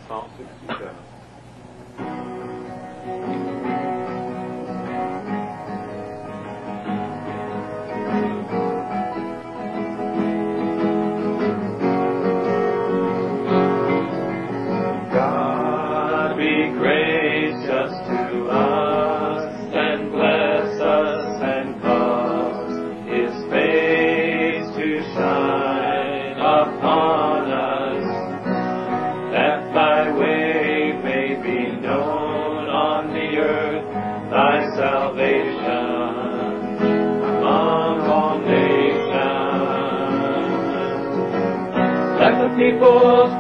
Psalm 67. God be gracious to us and bless us and cause His face to shine upon us, that Thy way may be known on the earth, Thy salvation among all nations. Let the peoples